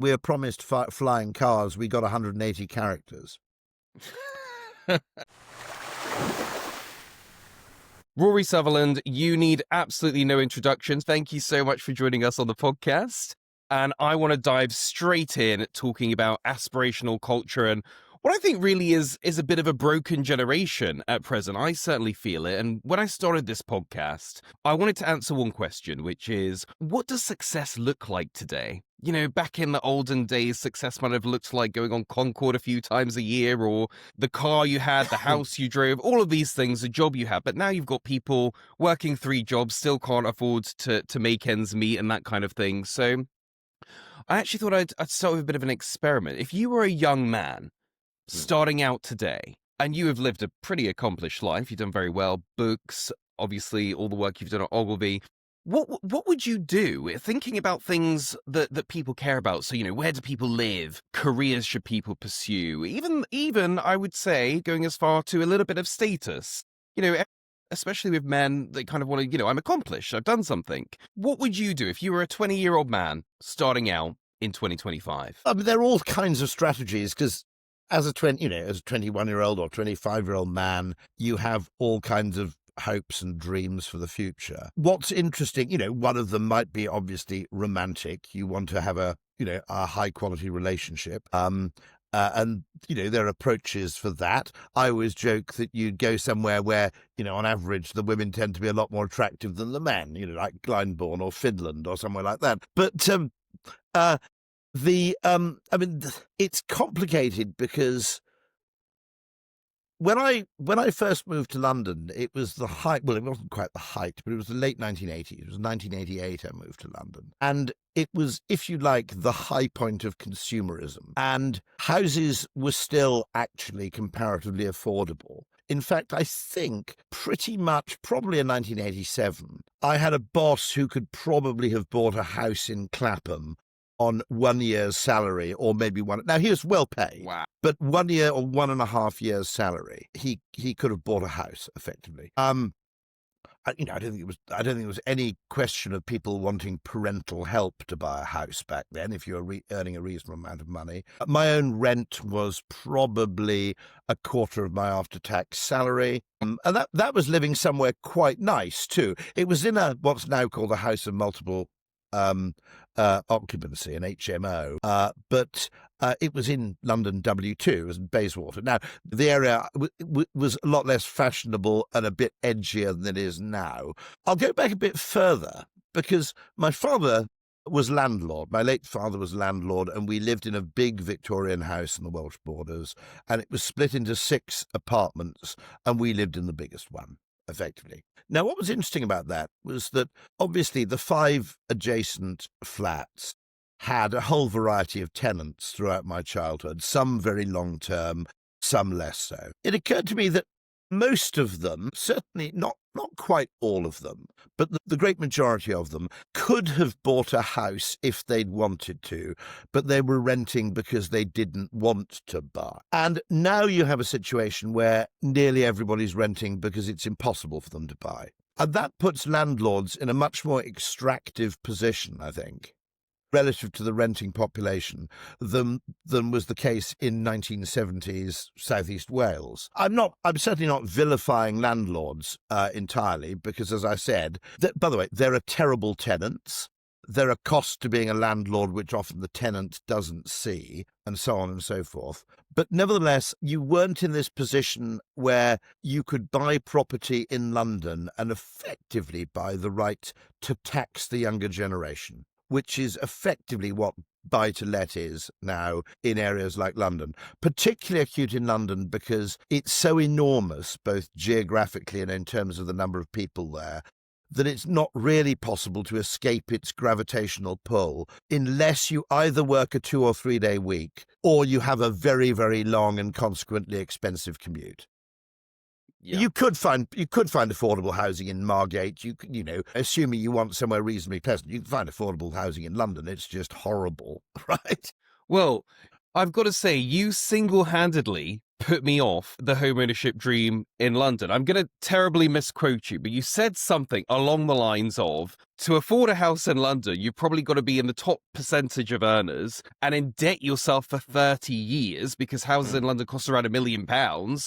we were promised flying cars. We got 180 characters. Rory Sutherland, you need absolutely no introduction. Thank you so much for joining us on the podcast. And I want to dive straight in talking about aspirational culture and what I think really is a bit of a broken generation at present. I certainly feel it. And when I started this podcast, I wanted to answer one question, which is, what does success look like today? You know, back in the olden days, success might have looked like going on Concorde a few times a year, or the car you had, the house you drove, all of these things, the job you had. But now you've got people working 3 jobs, still can't afford to make ends meet and that kind of thing. So I actually thought I'd start with a bit of an experiment. If you were a young man starting out today, and you have lived a pretty accomplished life, you've done very well, books, obviously all the work you've done at Ogilvy, what would you do? Thinking about things that people care about. So, you know, where do people live? Careers should people pursue? Even I would say going as far to a little bit of status. You know, especially with men, they kind of want to, you know, I'm accomplished, I've done something. What would you do if you were a 20-year-old man starting out in 2025? I mean, there are all kinds of strategies, because as a 21-year-old or 25-year-old man, you have all kinds of hopes and dreams for the future. What's interesting, you know, one of them might be obviously romantic. You want to have a high quality relationship. And, you know, there are approaches for that. I always joke that you'd go somewhere where, you know, on average, the women tend to be a lot more attractive than the men, you know, like Glyndebourne or Finland or somewhere like that. But, I mean, it's complicated because when I first moved to London, it was the height. Well, it wasn't quite the height, but it was the late 1980s. It was 1988 I moved to London, and it was, if you like, the high point of consumerism. And houses were still actually comparatively affordable. In fact, I think pretty much, probably in 1987, I had a boss who could probably have bought a house in Clapham on 1 year's salary, or maybe one. Now, he was well paid, Wow. but 1 year or 1.5 years' salary, he could have bought a house effectively. I don't think it was any question of people wanting parental help to buy a house back then, if you were earning a reasonable amount of money. My own rent was probably a quarter of my after-tax salary, and that was living somewhere quite nice too. It was in what's now called a house of multiple occupancy, an HMO, but it was in London W2, it was in Bayswater. Now, the area was a lot less fashionable and a bit edgier than it is now. I'll go back a bit further, because my father was landlord. My late father was landlord, and we lived in a big Victorian house on the Welsh borders, and it was split into 6 apartments, and we lived in the biggest one, effectively. Now, what was interesting about that was that obviously the 5 adjacent flats had a whole variety of tenants throughout my childhood, some very long-term, some less so. It occurred to me that most of them, certainly not quite all of them, but the great majority of them could have bought a house if they'd wanted to, but they were renting because they didn't want to buy. And now you have a situation where nearly everybody's renting because it's impossible for them to buy. And that puts landlords in a much more extractive position, I think, relative to the renting population than was the case in 1970s Southeast Wales. I'm certainly not vilifying landlords entirely, because, as I said, by the way, there are terrible tenants. There are costs to being a landlord which often the tenant doesn't see, and so on and so forth. But nevertheless, you weren't in this position where you could buy property in London and effectively buy the right to tax the younger generation, which is effectively what buy-to-let is now in areas like London. Particularly acute in London because it's so enormous, both geographically and in terms of the number of people there, that it's not really possible to escape its gravitational pull unless you either work a 2 or 3 day week or you have a very, very long and consequently expensive commute. Yeah. You could find affordable housing in Margate. You know, assuming you want somewhere reasonably pleasant, you can find affordable housing in London. It's just horrible, right? Well, I've got to say, you single-handedly put me off the home ownership dream in London. I'm going to terribly misquote you, but you said something along the lines of, to afford a house in London, you've probably got to be in the top percentage of earners and indebt yourself for 30 years because houses in London cost around £1 million,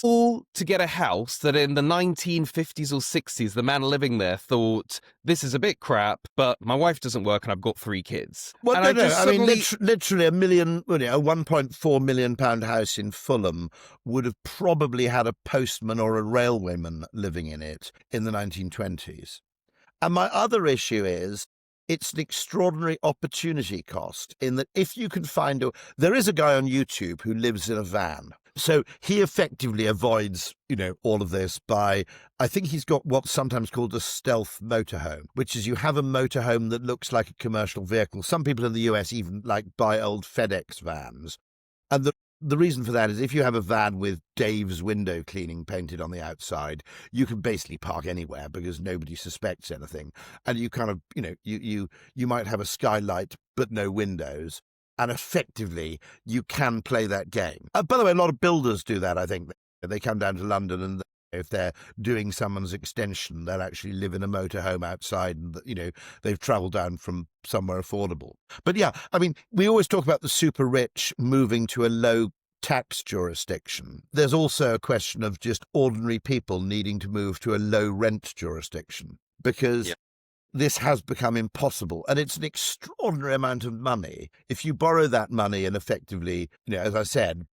all to get a house that in the 1950s or 60s, the man living there thought, this is a bit crap, but my wife doesn't work and I've got 3 kids. Well, and no. I mean, suddenly... literally a £1.4 million house in Fulham would have probably had a postman or a railwayman living in it in the 1920s. And my other issue is it's an extraordinary opportunity cost in that if you can find there is a guy on YouTube who lives in a van. So he effectively avoids, all of this by, I think he's got what's sometimes called a stealth motorhome, which is you have a motorhome that looks like a commercial vehicle. Some people in the US even buy old FedEx vans. And the reason for that is if you have a van with Dave's window cleaning painted on the outside, you can basically park anywhere because nobody suspects anything. And you kind of, you might have a skylight but no windows. And effectively, you can play that game. By the way, a lot of builders do that, I think. They come down to London and if they're doing someone's extension, they'll actually live in a motorhome outside and, they've travelled down from somewhere affordable. But yeah, I mean, we always talk about the super rich moving to a low tax jurisdiction. There's also a question of just ordinary people needing to move to a low rent jurisdiction because this has become impossible. And it's an extraordinary amount of money. If you borrow that money and effectively, as I said,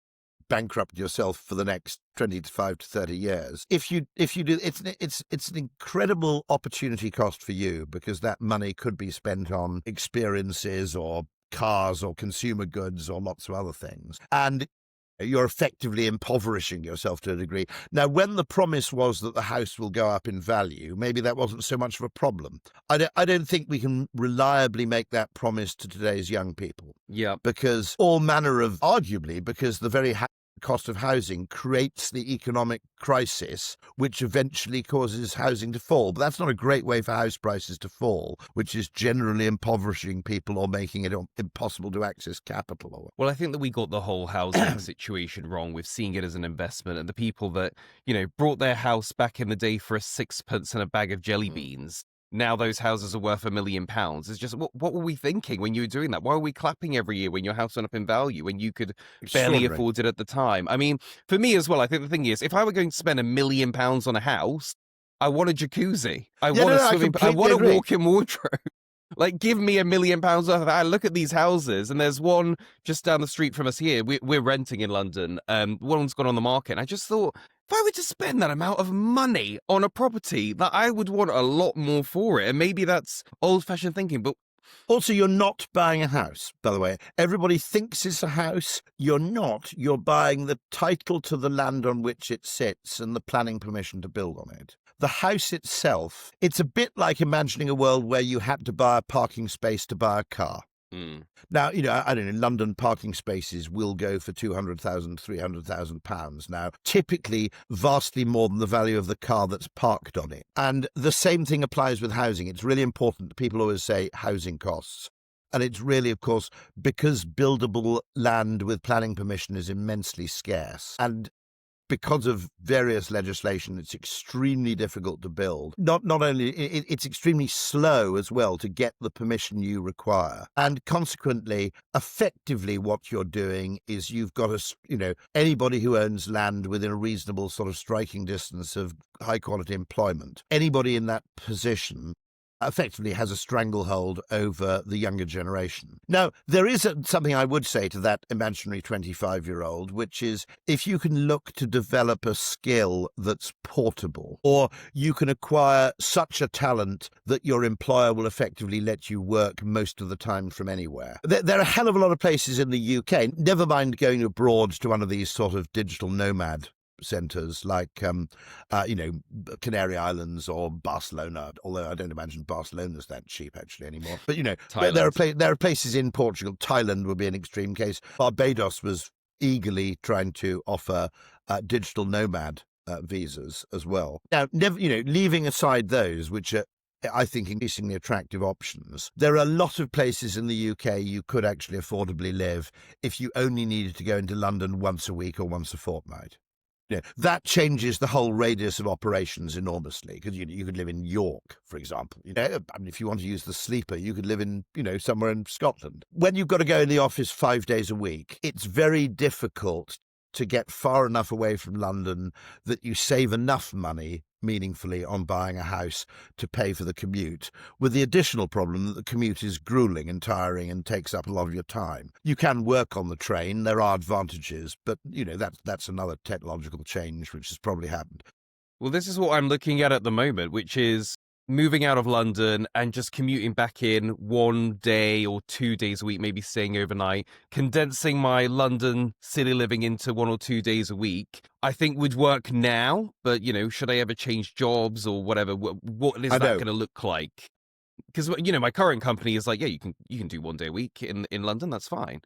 bankrupt yourself for the next 25 to 30 years. If you do, it's an incredible opportunity cost for you because that money could be spent on experiences or cars or consumer goods or lots of other things. And you're effectively impoverishing yourself to a degree. Now, when the promise was that the house will go up in value, maybe that wasn't so much of a problem. I don't think we can reliably make that promise to today's young people. Yeah. Because arguably, because the very cost of housing creates the economic crisis, which eventually causes housing to fall. But that's not a great way for house prices to fall, which is generally impoverishing people or making it impossible to access capital. Well, I think that we got the whole housing situation wrong with seeing it as an investment, and the people that, brought their house back in the day for a 6p and a bag of jelly beans. Now those houses are worth £1 million. It's just, what were we thinking when you were doing that? Why were we clapping every year when your house went up in value, when you could barely afford it at the time? I mean, for me as well, I think the thing is, if I were going to spend £1 million on a house, I want a jacuzzi. I want a swimming pool. I want a walk-in wardrobe. Give me £1 million worth of. I look at these houses, and there's one just down the street from us here. We're renting in London. One's gone on the market. And I just thought, if I were to spend that amount of money on a property, that I would want a lot more for it. And maybe that's old-fashioned thinking, but also, you're not buying a house, by the way. Everybody thinks it's a house. You're not. You're buying the title to the land on which it sits and the planning permission to build on it. The house itself, it's a bit like imagining a world where you had to buy a parking space to buy a car. Now, I don't know, London parking spaces will go for £200,000, £300,000 now, typically vastly more than the value of the car that's parked on it. And the same thing applies with housing. It's really important. People always say housing costs. And it's really, of course, because buildable land with planning permission is immensely scarce. And because of various legislation, it's extremely difficult to build. Not only, it's extremely slow as well to get the permission you require. And consequently, effectively what you're doing is you've got anybody who owns land within a reasonable sort of striking distance of high quality employment, anybody in that position effectively has a stranglehold over the younger generation. Now, there is something I would say to that imaginary 25-year-old, which is if you can look to develop a skill that's portable, or you can acquire such a talent that your employer will effectively let you work most of the time from anywhere. There are a hell of a lot of places in the UK, never mind going abroad to one of these sort of digital nomad centres like, Canary Islands or Barcelona, although I don't imagine Barcelona's that cheap actually anymore. But, there are places in Portugal. Thailand would be an extreme case. Barbados was eagerly trying to offer digital nomad visas as well. Now, leaving aside those, which are, I think, increasingly attractive options, there are a lot of places in the UK you could actually affordably live if you only needed to go into London once a week or once a fortnight. Yeah, that changes the whole radius of operations enormously, because you could live in York, for example. I mean, if you want to use the sleeper, you could live in, somewhere in Scotland. When you've got to go in the office 5 days a week, it's very difficult to get far enough away from London that you save enough money meaningfully on buying a house to pay for the commute, with the additional problem that the commute is grueling and tiring and takes up a lot of your time. You can work on the train, there are advantages, but that's another technological change which has probably happened. Well, this is what I'm looking at the moment, which is moving out of London and just commuting back in 1 day or 2 days a week, maybe staying overnight, condensing my London city living into 1 or 2 days a week, I think would work now. But, should I ever change jobs or whatever, what is that going to look like? Because, my current company is like, yeah, you can do 1 day a week in London. That's fine.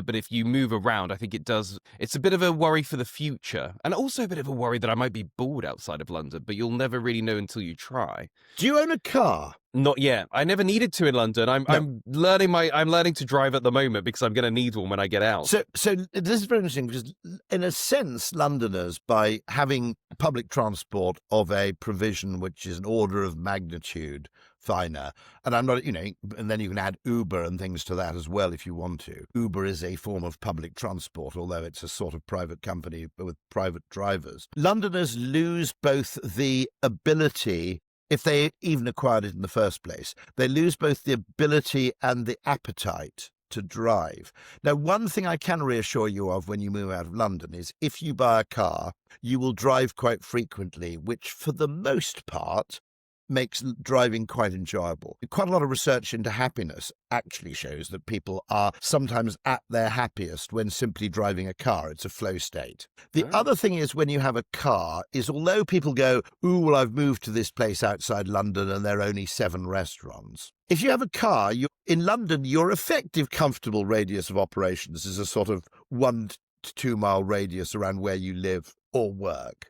But if you move around, I think it's a bit of a worry for the future. And also a bit of a worry that I might be bored outside of London, but you'll never really know until you try. Do you own a car? Not yet. I never needed to in London. I'm learning to drive at the moment because I'm going to need one when I get out. So this is very interesting, because in a sense, Londoners, by having public transport of a provision which is an order of magnitude finer, and I'm not, and then you can add Uber and things to that as well if you want to. Uber is a form of public transport, although it's a sort of private company with private drivers. Londoners lose both the ability, if they even acquired it in the first place, they lose both the ability and the appetite to drive. Now, one thing I can reassure you of when you move out of London is if you buy a car, you will drive quite frequently, which for the most part makes driving quite enjoyable. Quite a lot of research into happiness actually shows that people are sometimes at their happiest when simply driving a car. It's a flow state. The other thing is, when you have a car, is although people go, ooh, well, I've moved to this place outside London and there are only 7 restaurants. If you have a car, in London, your effective comfortable radius of operations is a sort of 1 to 2 mile radius around where you live or work.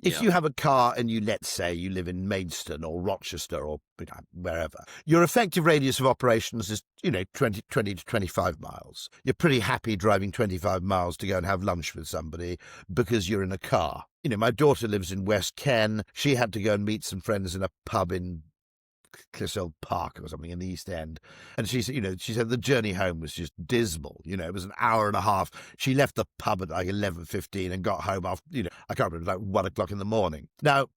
If you have a car and let's say you live in Maidstone or Rochester or wherever, your effective radius of operations is, 20 to 25 miles. You're pretty happy driving 25 miles to go and have lunch with somebody because you're in a car. My daughter lives in West Ken. She had to go and meet some friends in a pub in Clissold Park or something in the East End, and she said the journey home was just dismal. It was an hour and a half. She left the pub at like 11:15 and got home after I can't remember, like 1 o'clock in the morning. Now,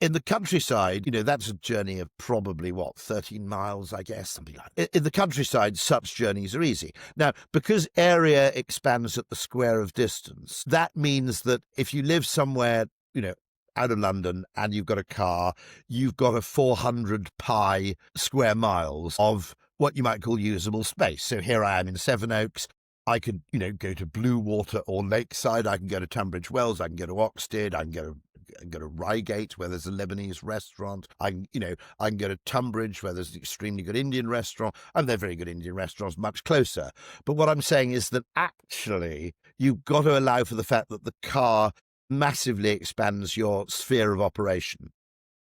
in the countryside, that's a journey of probably 13 miles, I guess, something like that. In the countryside, such journeys are easy. Now, because area expands at the square of distance, that means that if you live somewhere, out of London and you've got a car, you've got a 400 pi square miles of what you might call usable space. So here I am in Sevenoaks. I could, go to Bluewater or Lakeside. I can go to Tunbridge Wells. I can go to Oxted. I can go to Reigate, where there's a Lebanese restaurant. I can go to Tunbridge, where there's an extremely good Indian restaurant. And they're very good Indian restaurants much closer. But what I'm saying is that actually you've got to allow for the fact that the car massively expands your sphere of operation.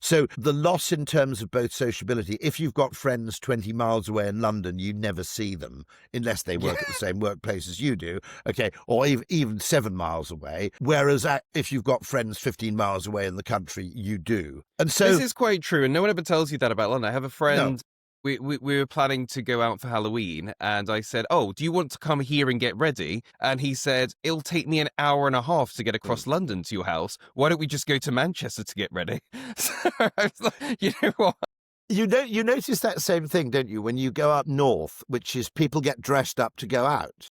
So the loss in terms of both sociability, if you've got friends 20 miles away in London, you never see them unless they work at the same workplace as you do, okay, or even 7 miles away, whereas if you've got friends 15 miles away in the country, you do. And so this is quite true, and no one ever tells you that about London. I have a friend... No. We were planning to go out for Halloween, and I said, oh, do you want to come here and get ready? And he said, it'll take me an hour and a half to get across London to your house. Why don't we just go to Manchester to get ready? So I was like, you know what? You notice that same thing, don't you, when you go up north, which is people get dressed up to go out.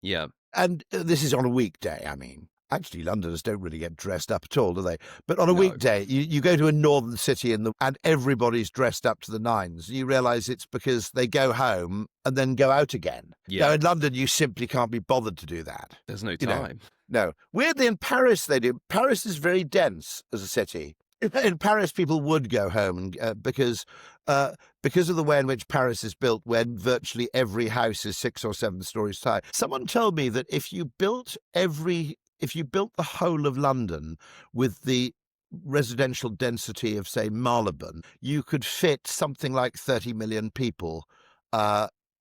Yeah. And this is on a weekday, I mean. Actually, Londoners don't really get dressed up at all, do they? But on a weekday, you go to a northern city and everybody's dressed up to the nines. And you realise it's because they go home and then go out again. Yeah. Now, in London, you simply can't be bothered to do that. There's no time. No. Weirdly, in Paris, they do. Paris is very dense as a city. In Paris, people would go home and because of the way in which Paris is built, when virtually every house is 6 or 7 stories high. Someone told me that if you built the whole of London with the residential density of, say, Marylebone, you could fit something like 30 million people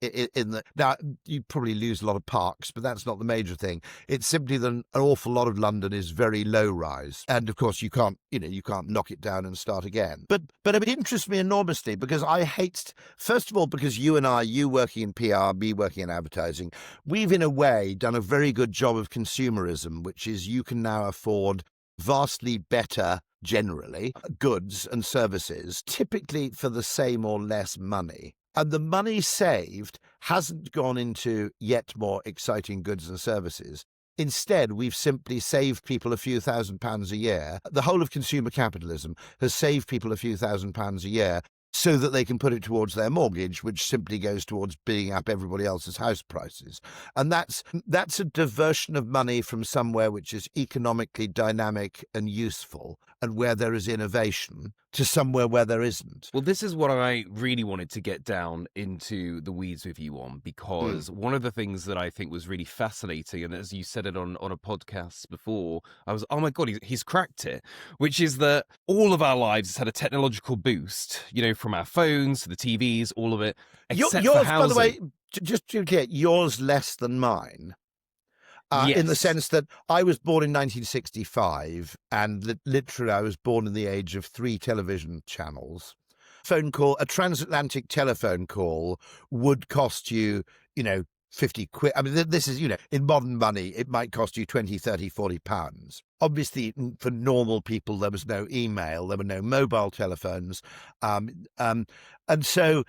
in the now you probably lose a lot of parks, but that's not the major thing. It's simply that an awful lot of London is very low rise, and of course you can't knock it down and start again. But it interests me enormously because I hate, first of all, because you working in PR, me working in advertising, we've in a way done a very good job of consumerism, which is you can now afford vastly better, generally, goods and services, typically for the same or less money. And the money saved hasn't gone into yet more exciting goods and services. Instead, we've simply saved people a few £1,000s a year. The whole of consumer capitalism has saved people a few £1,000s a year so that they can put it towards their mortgage, which simply goes towards bidding up everybody else's house prices. And that's a diversion of money from somewhere which is economically dynamic and useful and where there is innovation to somewhere where there isn't. Well, this is what I really wanted to get down into the weeds with you on, because one of the things that I think was really fascinating, and as you said it on a podcast before, I was, oh my God, he's cracked it, which is that all of our lives has had a technological boost, from our phones to the TVs, all of it, except yours, for housing. by the way, just to get yours less than mine. Yes. In the sense that I was born in 1965, and literally I was born in the age of 3 television channels. A transatlantic telephone call would cost you, 50 quid. I mean, this is, in modern money, it might cost you 20, 30, 40 pounds. Obviously, for normal people, there was no email, there were no mobile telephones. And so,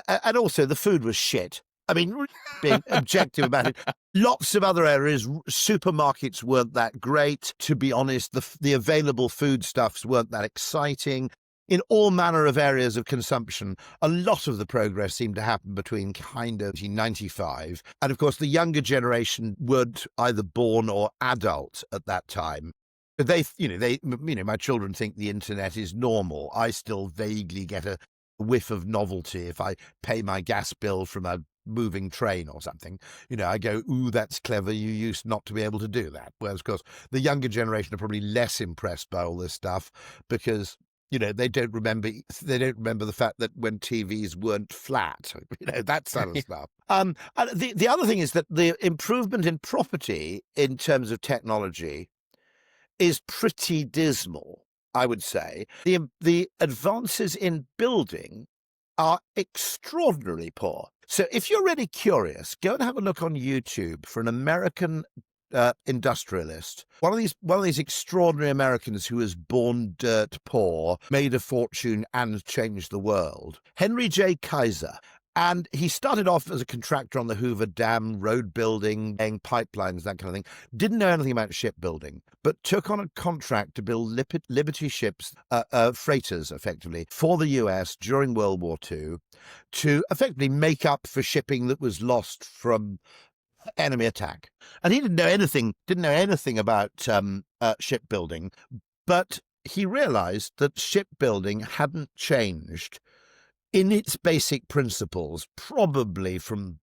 and also the food was shit. I mean, being objective about it, lots of other areas, supermarkets weren't that great. To be honest, the available foodstuffs weren't that exciting. In all manner of areas of consumption, a lot of the progress seemed to happen between kind of 1995. And of course, the younger generation weren't either born or adult at that time. But my children think the internet is normal. I still vaguely get a whiff of novelty if I pay my gas bill from a moving train or something. I go, ooh, that's clever. You used not to be able to do that. Whereas, of course, the younger generation are probably less impressed by all this stuff because, they don't remember the fact that when TVs weren't flat, that sort of stuff. And the other thing is that the improvement in property in terms of technology is pretty dismal, I would say. The advances in building are extraordinarily poor. So if you're really curious, go and have a look on YouTube for an American industrialist, one of these extraordinary Americans who was born dirt poor, made a fortune, and changed the world. Henry J. Kaiser. And he started off as a contractor on the Hoover Dam, road building, laying pipelines, that kind of thing. Didn't know anything about shipbuilding, but took on a contract to build Liberty ships, freighters, effectively, for the US during World War II, to effectively make up for shipping that was lost from enemy attack. And he didn't know anything about shipbuilding, but he realized that shipbuilding hadn't changed in its basic principles, probably from,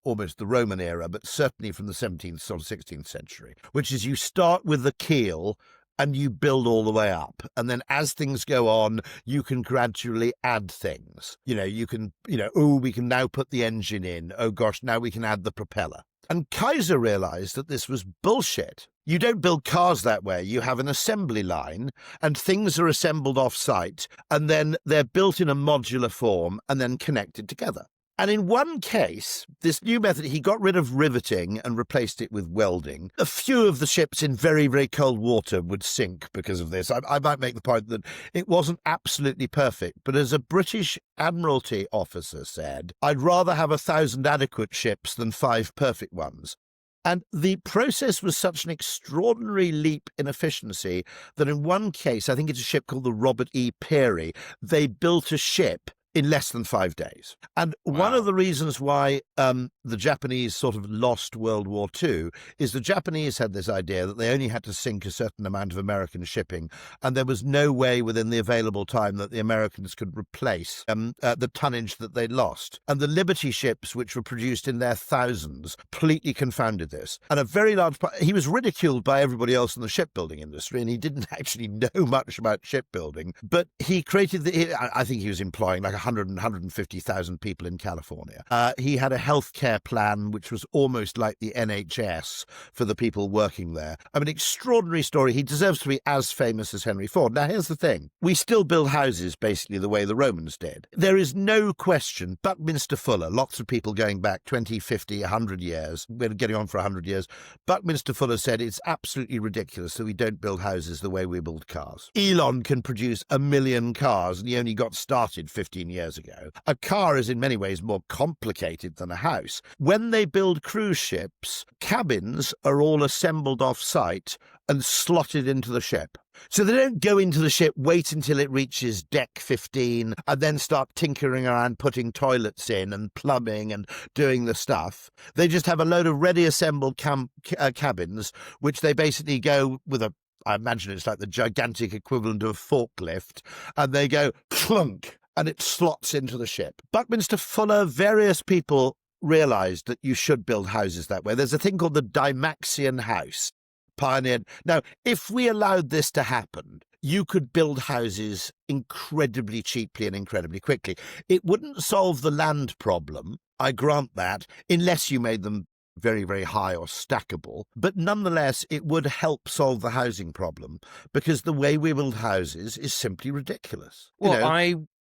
almost the Roman era, but certainly from the 17th or 16th century, which is you start with the keel and you build all the way up. And then as things go on, you can gradually add things. You can, we can now put the engine in. Oh gosh, now we can add the propeller. And Kaiser realized that this was bullshit. You don't build cars that way. You have an assembly line and things are assembled off-site and then they're built in a modular form and then connected together. And in one case, this new method, he got rid of riveting and replaced it with welding. A few of the ships in very, very cold water would sink because of this. I might make the point that it wasn't absolutely perfect, but as a British Admiralty officer said, I'd rather have 1,000 adequate ships than 5 perfect ones. And the process was such an extraordinary leap in efficiency that in one case, I think it's a ship called the Robert E. Peary, they built a ship in less than 5 days. And one of the reasons why the Japanese sort of lost World War II is the Japanese had this idea that they only had to sink a certain amount of American shipping, and there was no way within the available time that the Americans could replace the tonnage that they lost. And the Liberty ships, which were produced in their thousands, completely confounded this. And a very large part, he was ridiculed by everybody else in the shipbuilding industry, and he didn't actually know much about shipbuilding, but he created I think he was employing like 150,000 people in California. He had a healthcare plan which was almost like the NHS for the people working there. I mean, extraordinary story. He deserves to be as famous as Henry Ford. Now, here's the thing. We still build houses basically the way the Romans did. There is no question. Buckminster Fuller, lots of people going back 20, 50, 100 years, we're getting on for 100 years, Buckminster Fuller said it's absolutely ridiculous that we don't build houses the way we build cars. Elon can produce 1 million cars, and he only got started 15 years ago. A car is in many ways more complicated than a house. When they build cruise ships, cabins are all assembled off-site and slotted into the ship. So they don't go into the ship, wait until it reaches deck 15, and then start tinkering around, putting toilets in and plumbing and doing the stuff. They just have a load of ready assembled cabins, which they basically go with I imagine it's like the gigantic equivalent of a forklift, and they go clunk, and it slots into the ship. Buckminster Fuller, various people realized that you should build houses that way. There's a thing called the Dymaxion house. Pioneered. Now, if we allowed this to happen, you could build houses incredibly cheaply and incredibly quickly. It wouldn't solve the land problem, I grant that, unless you made them very, very high or stackable. But nonetheless, it would help solve the housing problem because the way we build houses is simply ridiculous. Well,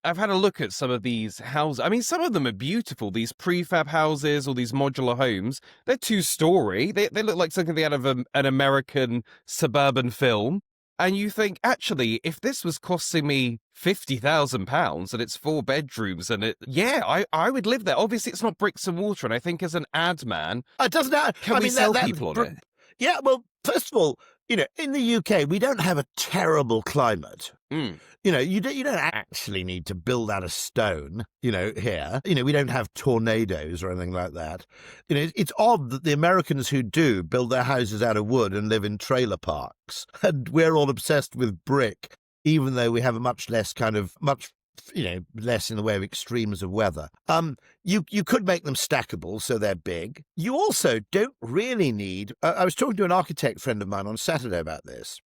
I've had a look at some of these houses. I mean, some of them are beautiful. These prefab houses or these modular homes, they're 2-story. They look like something out of an American suburban film. And you think, actually, if this was costing me £50,000 and it's 4 bedrooms and I would live there. Obviously, it's not bricks and mortar. And I think as an ad man, it doesn't. Can we sell people on it? Yeah, well, first of all, in the UK, we don't have a terrible climate. You don't actually need to build out of stone, here. We don't have tornadoes or anything like that. It's odd that the Americans who do build their houses out of wood and live in trailer parks, and we're all obsessed with brick, even though we have a much less less in the way of extremes of weather. You could make them stackable so they're big. You also don't really need, I was talking to an architect friend of mine on Saturday about this.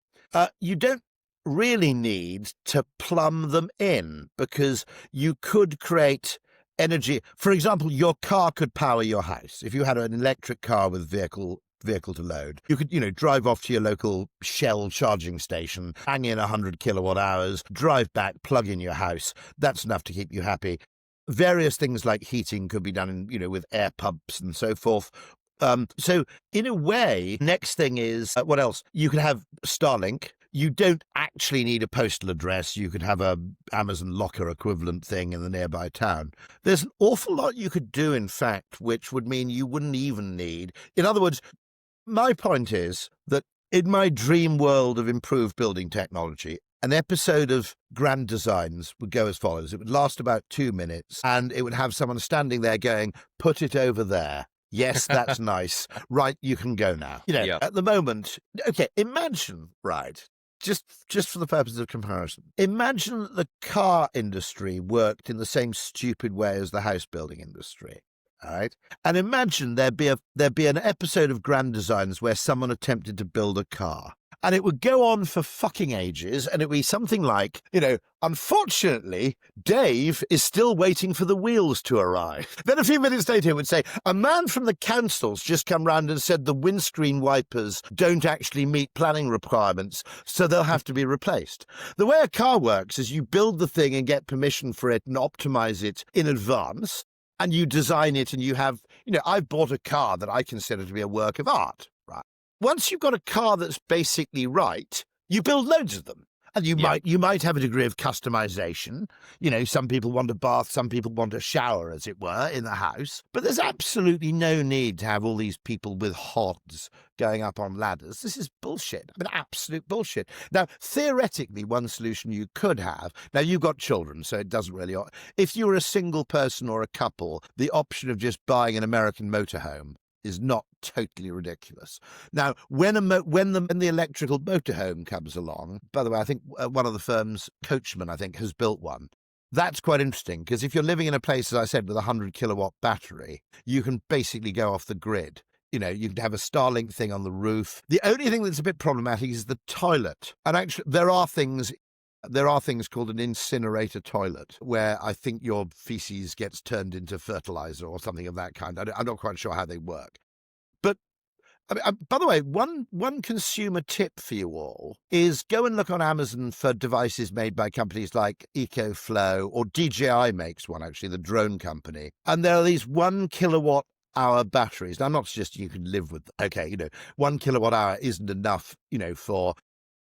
You don't really need to plumb them in because you could create energy. For example, your car could power your house. If you had an electric car with vehicle to load, you could, drive off to your local Shell charging station, hang in 100 kilowatt hours, drive back, plug in your house. That's enough to keep you happy. Various things like heating could be done with air pumps and so forth. So in a way, next thing is, what else? You could have Starlink. You don't actually need a postal address. You could have a Amazon locker equivalent thing in the nearby town. There's an awful lot you could do, in fact, which would mean you wouldn't even need. In other words, my point is that in my dream world of improved building technology, an episode of Grand Designs would go as follows. It would last about 2 minutes, and it would have someone standing there going, "Put it over there. Yes, that's nice. Right, you can go now." At the moment, okay, imagine, right, just for the purpose of comparison, imagine that the car industry worked in the same stupid way as the house building industry. All right. And imagine there'd be an episode of Grand Designs where someone attempted to build a car. And it would go on for fucking ages, and it would be something like, unfortunately, Dave is still waiting for the wheels to arrive. Then a few minutes later, it would say, a man from the council's just come round and said the windscreen wipers don't actually meet planning requirements, so they'll have to be replaced. The way a car works is you build the thing and get permission for it and optimize it in advance, and you design it, and you have, I've bought a car that I consider to be a work of art. Once you've got a car that's basically right, you build loads of them. And you might have a degree of customization. Some people want a bath, some people want a shower, as it were, in the house. But there's absolutely no need to have all these people with hods going up on ladders. This is bullshit. Absolute bullshit. Now, theoretically, one solution you could have, now you've got children, so it doesn't really, if you're a single person or a couple, the option of just buying an American motorhome is not totally ridiculous. Now, when the electrical motorhome comes along, by the way, I think one of the firms, Coachman, I think, has built one. That's quite interesting, because if you're living in a place, as I said, with a 100 kilowatt battery, you can basically go off the grid. You can have a Starlink thing on the roof. The only thing that's a bit problematic is the toilet. And actually, there are things There are things called an incinerator toilet, where I think your feces gets turned into fertilizer or something of that kind. I'm not quite sure how they work. But I mean, by the way, one consumer tip for you all is go and look on Amazon for devices made by companies like EcoFlow, or DJI makes one, actually, the drone company. And there are these 1 kilowatt hour batteries. Now, I'm not suggesting you can live with them. Okay, 1 kilowatt hour isn't enough, for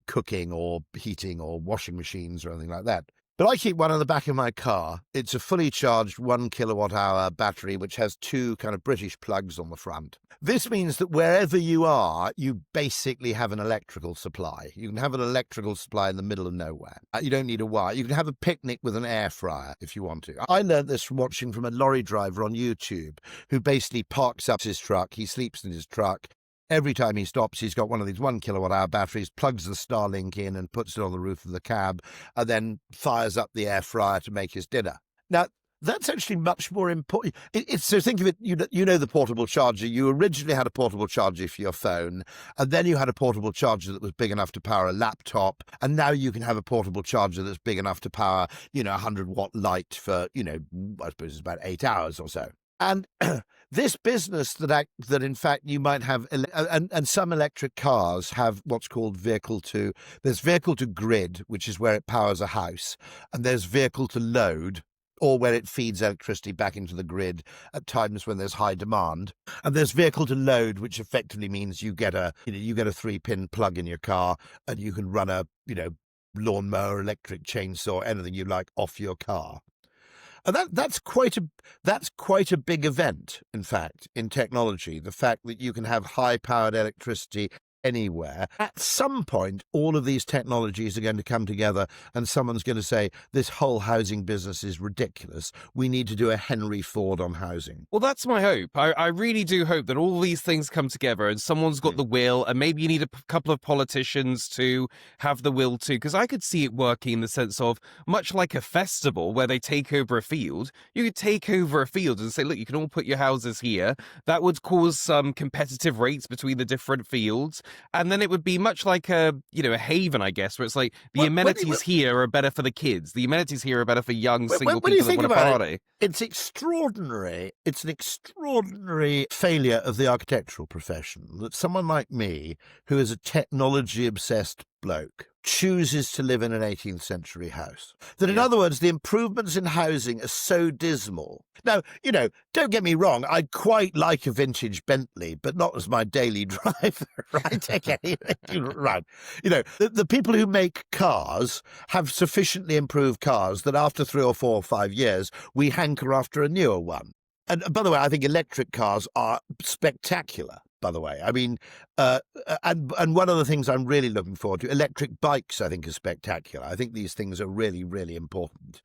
cooking or heating or washing machines or anything like that. But I keep one on the back of my car. It's a fully charged 1 kilowatt hour battery, which has 2 kind of British plugs on the front. This means that wherever you are, you basically have an electrical supply. You can have an electrical supply in the middle of nowhere. You don't need a wire. You can have a picnic with an air fryer if you want to. I learned this from watching from a lorry driver on YouTube who basically parks up his truck. He sleeps in his truck. Every time he stops, he's got one of these 1 kilowatt hour batteries, plugs the Starlink in and puts it on the roof of the cab, and then fires up the air fryer to make his dinner. Now, that's actually much more important. So think of it, the portable charger. You originally had a portable charger for your phone, and then you had a portable charger that was big enough to power a laptop, and now you can have a portable charger that's big enough to power, a 100-watt light for, I suppose it's about 8 hours or so. And this business that in fact you might have, and some electric cars have what's called there's vehicle to grid, which is where it powers a house, and there's vehicle to load, or where it feeds electricity back into the grid at times when there's high demand. And there's vehicle to load, which effectively means you get a 3-pin plug in your car, and you can run a, lawnmower, electric chainsaw, anything you like off your car. And that's quite a big event, in fact, in technology, the fact that you can have high-powered electricity anywhere. At some point, all of these technologies are going to come together, and someone's going to say, this whole housing business is ridiculous. We need to do a Henry Ford on housing. Well, that's my hope. I really do hope that all these things come together and someone's got the will, and maybe you need a couple of politicians to have the will too, because I could see it working in the sense of, much like a festival where they take over a field, you could take over a field and say, look, you can all put your houses here. That would cause some competitive rates between the different fields. And then it would be much like a haven, I guess, where it's like the amenities here are better for the kids. The amenities here are better for young single people that want to party. It's extraordinary. It's an extraordinary failure of the architectural profession that someone like me, who is a technology-obsessed bloke, chooses to live in an 18th century house. That, in other words, the improvements in housing are so dismal. Now, don't get me wrong, I'd quite like a vintage Bentley, but not as my daily driver, right? Okay, right. The people who make cars have sufficiently improved cars that after 3 or 4 or 5 years, we hanker after a newer one. And by the way, I think electric cars are spectacular, by the way. I mean, and one of the things I'm really looking forward to, electric bikes, I think, are spectacular. I think these things are really, really important.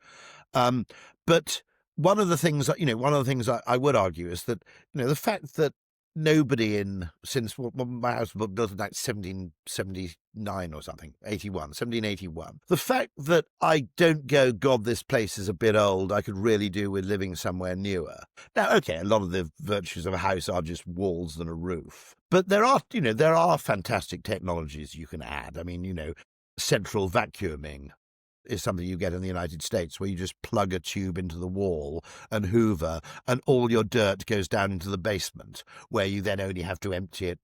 But one of the things I would argue is that, the fact that nobody since my house was built in like 1779 or something, 1781. The fact that I don't go, God, this place is a bit old, I could really do with living somewhere newer. Now, okay, a lot of the virtues of a house are just walls and a roof. But there are fantastic technologies you can add. I mean, central vacuuming is something you get in the United States, where you just plug a tube into the wall and hoover, and all your dirt goes down into the basement, where you then only have to empty it.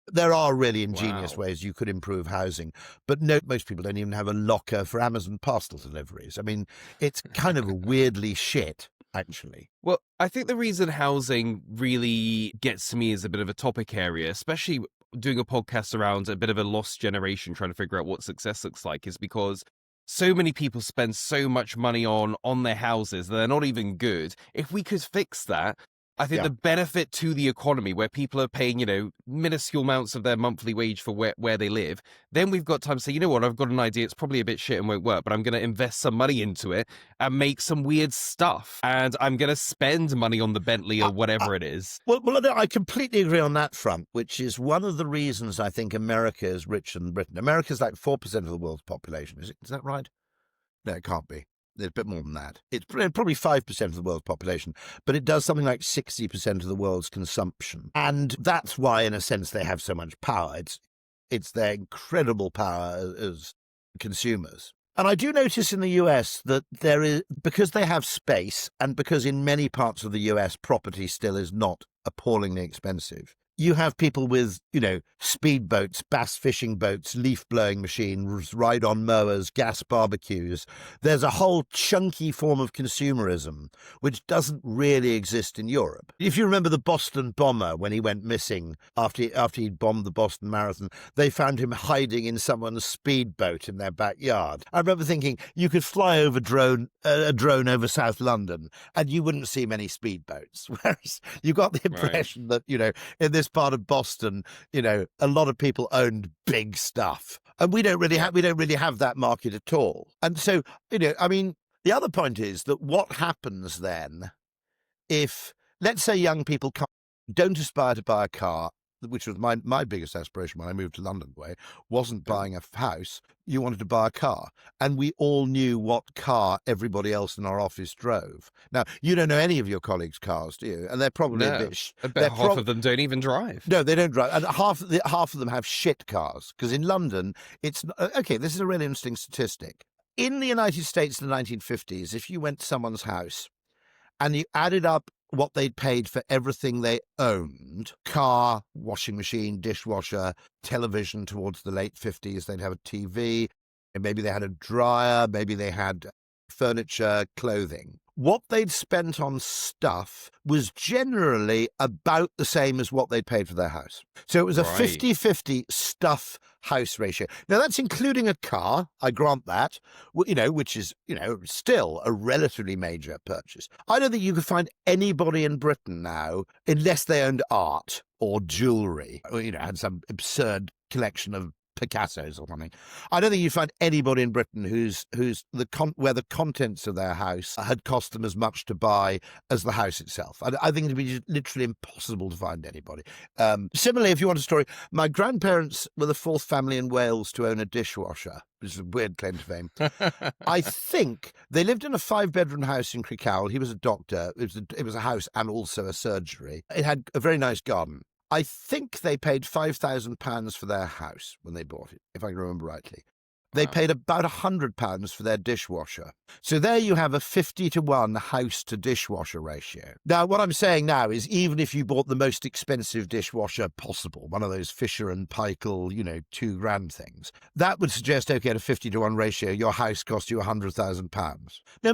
There are really ingenious ways you could improve housing, but most people don't even have a locker for Amazon parcel deliveries. I mean, it's kind of weirdly shit, actually. Well, I think the reason housing really gets to me as a bit of a topic area, especially doing a podcast around a bit of a lost generation trying to figure out what success looks like, is because so many people spend so much money on their houses that they're not even good. If we could fix that, I think the benefit to the economy, where people are paying, minuscule amounts of their monthly wage for where they live, then we've got time to say, you know what, I've got an idea. It's probably a bit shit and won't work, but I'm going to invest some money into it and make some weird stuff. And I'm going to spend money on the Bentley or whatever it is. Well, I completely agree on that front, which is one of the reasons I think America is richer than Britain. America's like 4% of the world's population. Is that right? No, it can't be. There's a bit more than that. It's probably 5% of the world's population, but it does something like 60% of the world's consumption. And that's why, in a sense, they have so much power. It's their incredible power as consumers. And I do notice in the US that there is, because they have space and because in many parts of the US property still is not appallingly expensive, you have people with, speedboats, bass fishing boats, leaf blowing machines, ride on mowers, gas barbecues. There's a whole chunky form of consumerism which doesn't really exist in Europe. If you remember the Boston bomber when he went missing after he'd bombed the Boston Marathon, they found him hiding in someone's speedboat in their backyard. I remember thinking you could fly over a drone over South London and you wouldn't see many speedboats. Whereas you got the impression that, in this part of Boston, a lot of people owned big stuff, and we don't really have that market at all. And so, the other point is that what happens then if, let's say, young people don't aspire to buy a car, which was my biggest aspiration when I moved to London, wasn't buying a house. You wanted to buy a car. And we all knew what car everybody else in our office drove. Now, you don't know any of your colleagues' cars, do you? And they're probably I bet half of them don't even drive. No, they don't drive. And half of them have shit cars. Because in London, it's... Okay, this is a really interesting statistic. In the United States in the 1950s, if you went to someone's house and you added up what they'd paid for everything they owned, car, washing machine, dishwasher, television towards the late 50s, they'd have a TV, and maybe they had a dryer, maybe they had furniture, clothing. What they'd spent on stuff was generally about the same as what they'd paid for their house. So it was a 50-50 stuff-house ratio. Now, that's including a car, I grant that, which is, still a relatively major purchase. I don't think you could find anybody in Britain now, unless they owned art or jewellery, or, had some absurd collection of Picassos or something. I don't think you find anybody in Britain where the contents of their house had cost them as much to buy as the house itself. I think it'd be literally impossible to find anybody. Similarly, if you want a story, my grandparents were the fourth family in Wales to own a dishwasher, which is a weird claim to fame. I think they lived in a 5-bedroom house in Crickhowell. He was a doctor. It was a house and also a surgery. It had a very nice garden. I think they paid £5,000 for their house when they bought it, if I can remember rightly. They paid about £100 for their dishwasher. So there you have a 50-to-1 house-to-dishwasher ratio. Now, what I'm saying now is even if you bought the most expensive dishwasher possible, one of those Fisher and Paykel, £2,000 things, that would suggest, okay, at a 50-to-1 ratio, your house cost you £100,000. Now,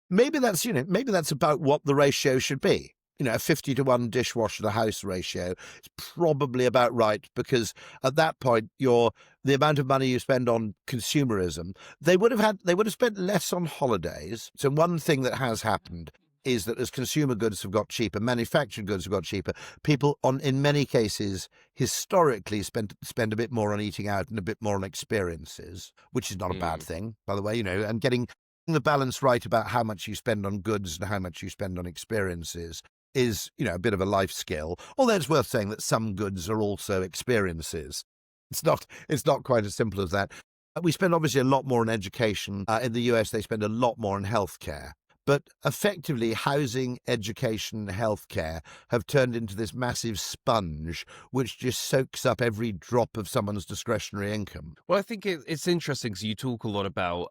maybe that's about what the ratio should be. A 50-to-1 dishwasher to house ratio is probably about right, because at that point, the amount of money you spend on consumerism, they would have spent less on holidays. So one thing that has happened is that as consumer goods have got cheaper, manufactured goods have got cheaper, people in many cases historically spend a bit more on eating out and a bit more on experiences, which is not a bad thing, by the way, and getting the balance right about how much you spend on goods and how much you spend on experiences is, a bit of a life skill. Although it's worth saying that some goods are also experiences. It's not quite as simple as that. We spend obviously a lot more on education. In the US, they spend a lot more on healthcare. But effectively, housing, education, healthcare have turned into this massive sponge which just soaks up every drop of someone's discretionary income. Well, I think it's interesting because you talk a lot about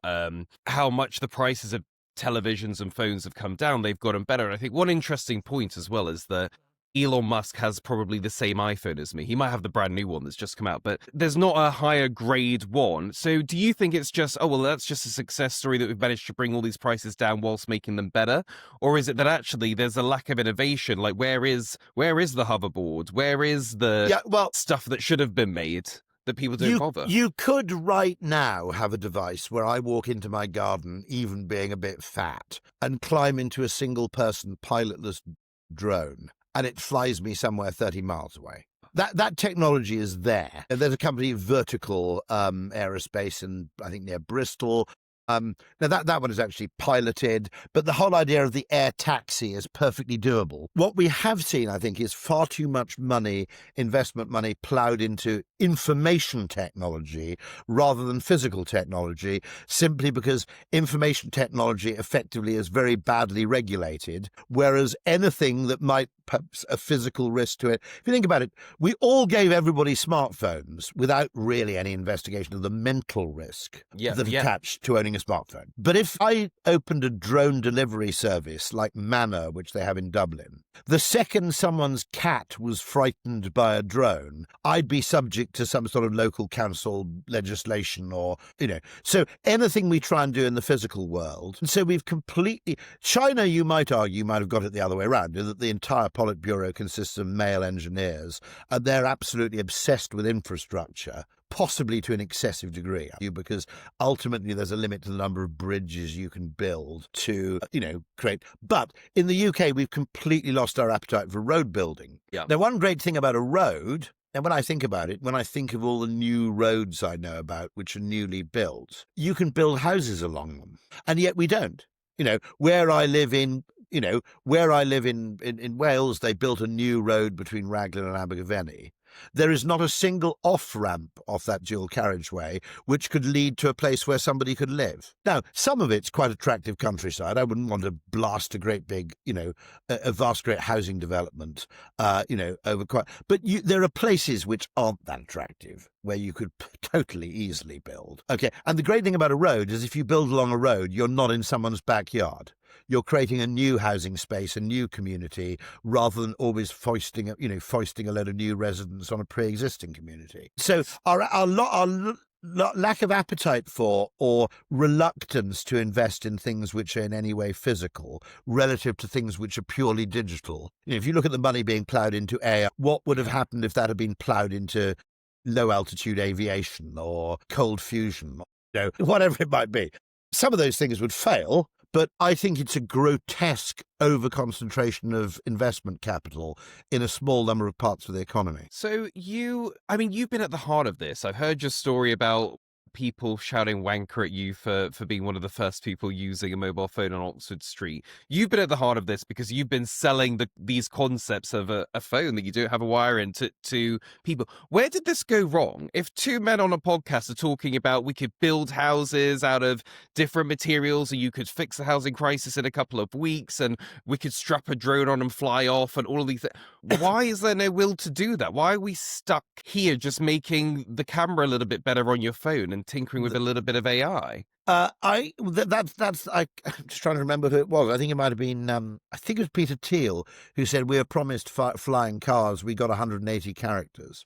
how much the prices of televisions and phones have come down. They've gotten better. And I think one interesting point as well is that Elon Musk has probably the same iPhone as me. He might have the brand new one that's just come out, but there's not a higher grade one. So do you think it's just, that's just a success story that we've managed to bring all these prices down whilst making them better? Or is it that actually there's a lack of innovation? Like where is the hoverboard? Where is the stuff that should have been made that people don't bother? You could right now have a device where I walk into my garden, even being a bit fat, and climb into a single-person pilotless drone, and it flies me somewhere 30 miles away. That technology is there. There's a company, Vertical Aerospace, and I think near Bristol. Now that one is actually piloted, but the whole idea of the air taxi is perfectly doable. What we have seen, I think, is far too much investment money ploughed into information technology rather than physical technology, simply because information technology effectively is very badly regulated, whereas anything that might pose a physical risk to it. If you think about it, we all gave everybody smartphones without really any investigation of the mental risk that attached to owning a smartphone. But if I opened a drone delivery service like Manor, which they have in Dublin, the second someone's cat was frightened by a drone, I'd be subject to some sort of local council legislation or, so anything we try and do in the physical world. And so we've completely, China, you might argue, might have got it the other way around, that the entire Politburo consists of male engineers, and they're absolutely obsessed with infrastructure, possibly to an excessive degree, because ultimately there's a limit to the number of bridges you can build to, create. But in the UK, we've completely lost our appetite for road building. Yeah. Now, one great thing about a road, and when I think about it, when I think of all the new roads I know about, which are newly built, you can build houses along them. And yet we don't. Where I live in Wales, they built a new road between Raglan and Abergavenny. There is not a single off-ramp off that dual carriageway which could lead to a place where somebody could live. Now, some of it's quite attractive countryside. I wouldn't want to blast a great big, a vast great housing development, over quite... But there are places which aren't that attractive where you could totally easily build. Okay, and the great thing about a road is if you build along a road, you're not in someone's backyard. You're creating a new housing space, a new community, rather than always foisting a load of new residents on a pre-existing community. So our lack of appetite for or reluctance to invest in things which are in any way physical relative to things which are purely digital. If you look at the money being ploughed into AI, what would have happened if that had been ploughed into low-altitude aviation or cold fusion, whatever it might be? Some of those things would fail, but I think it's a grotesque over-concentration of investment capital in a small number of parts of the economy. So you've been at the heart of this. I've heard your story about people shouting wanker at you for being one of the first people using a mobile phone on Oxford Street. You've been at the heart of this because you've been selling these concepts of a phone that you don't have a wire in to people. Where did this go wrong? If two men on a podcast are talking about we could build houses out of different materials and you could fix the housing crisis in a couple of weeks and we could strap a drone on and fly off and all of these things, why is there no will to do that? Why are we stuck here just making the camera a little bit better on your phone and tinkering with a little bit of AI? I'm just trying to remember who it was. I think it might have been, I think it was Peter Thiel who said, we were promised flying cars. We got 180 characters.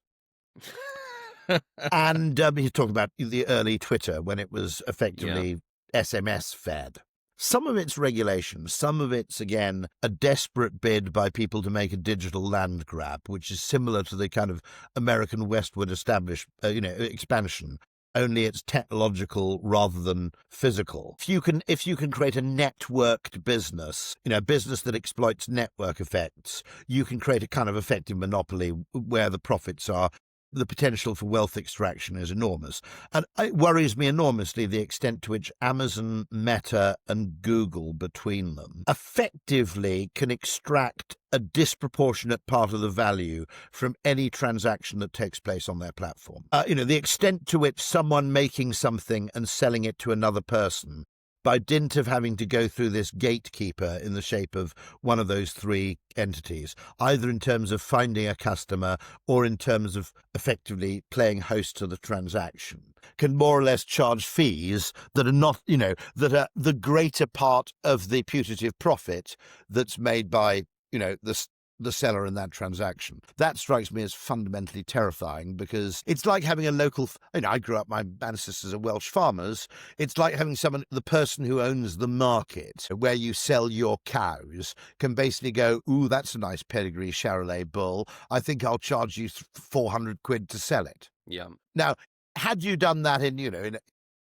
And he's talking about the early Twitter when it was effectively SMS fed. Some of it's regulation, some of it's, again, a desperate bid by people to make a digital land grab, which is similar to the kind of American westward expansion. Only it's technological rather than physical. If you can create a networked business, a business that exploits network effects, you can create a kind of effective monopoly where the profits are. The potential for wealth extraction is enormous. And it worries me enormously the extent to which Amazon, Meta, and Google between them effectively can extract a disproportionate part of the value from any transaction that takes place on their platform. The extent to which someone making something and selling it to another person, by dint of having to go through this gatekeeper in the shape of one of those three entities, either in terms of finding a customer or in terms of effectively playing host to the transaction, can more or less charge fees that are not, that are the greater part of the putative profit that's made by, the seller in that transaction. That strikes me as fundamentally terrifying because it's like having a local, I grew up, my ancestors are Welsh farmers. It's like having the person who owns the market where you sell your cows can basically go, ooh, that's a nice pedigree Charolais bull. I think I'll charge you 400 quid to sell it. Yeah. Now, had you done that in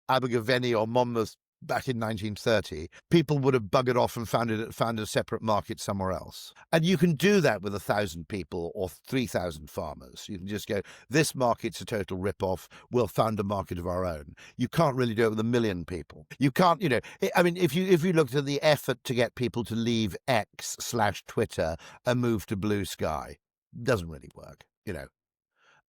Abergavenny or Monmouth back in 1930, people would have buggered off and found a separate market somewhere else. And you can do that with 1,000 people or 3,000 farmers. You can just go, this market's a total rip-off. We'll found a market of our own. You can't really do it with 1 million people. You can't, if you looked at the effort to get people to leave X/Twitter and move to Blue Sky, it doesn't really work,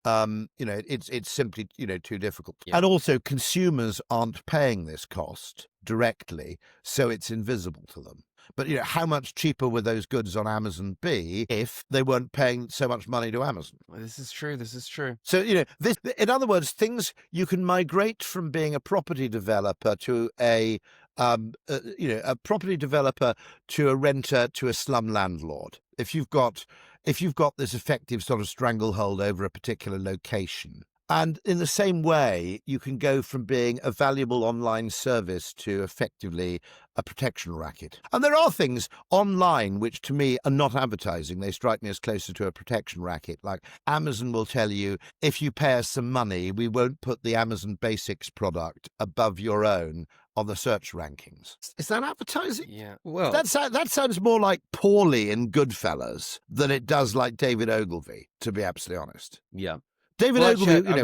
It's simply, too difficult. Yeah. And also consumers aren't paying this cost directly, so it's invisible to them. But, how much cheaper would those goods on Amazon be if they weren't paying so much money to Amazon? This is true. This is true. So, in other words, things you can migrate from being a property developer to a property developer to a renter to a slum landlord. If you've got this effective sort of stranglehold over a particular location. And in the same way, you can go from being a valuable online service to effectively a protection racket. And there are things online which, to me, are not advertising. They strike me as closer to a protection racket. Like Amazon will tell you, if you pay us some money, we won't put the Amazon Basics product above your own on the search rankings. Is that advertising? Yeah. Well, that sounds more like Paulie in Goodfellas than it does like David Ogilvy, to be absolutely honest. yeah. David Well, Ogilvy, actually,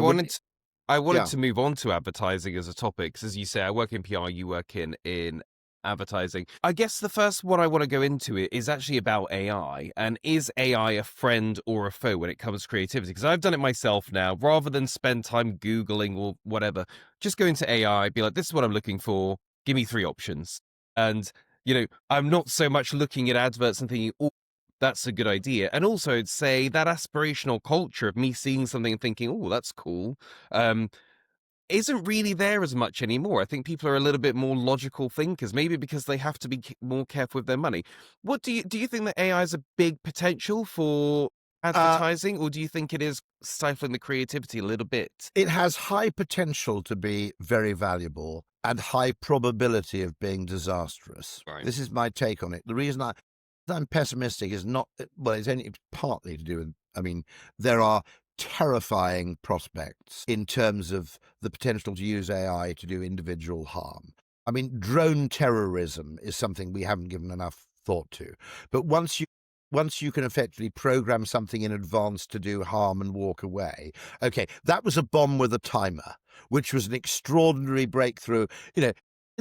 I wanted Yeah. to move on to advertising as a topic, 'cause as you say, I work in PR, you work in advertising. I guess the first one I want to go into it is actually about AI, and is AI a friend or a foe when it comes to creativity? Because I've done it myself now. Rather than spend time Googling or whatever, just go into AI, be like, this is what I'm looking for, give me 3 options. And, I'm not so much looking at adverts and thinking, oh, that's a good idea. And also, I'd say that aspirational culture of me seeing something and thinking, oh, that's cool, isn't really there as much anymore. I think people are a little bit more logical thinkers, maybe because they have to be more careful with their money. What do you think that AI is a big potential for advertising, or do you think it is stifling the creativity a little bit? It has high potential to be very valuable and high probability of being disastrous. Right. This is my take on it. The reason I'm pessimistic is not, well, it's only partly to do with, there are terrifying prospects in terms of the potential to use AI to do individual harm. Drone terrorism is something we haven't given enough thought to. But once you can effectively program something in advance to do harm and walk away, okay, that was a bomb with a timer, which was an extraordinary breakthrough. In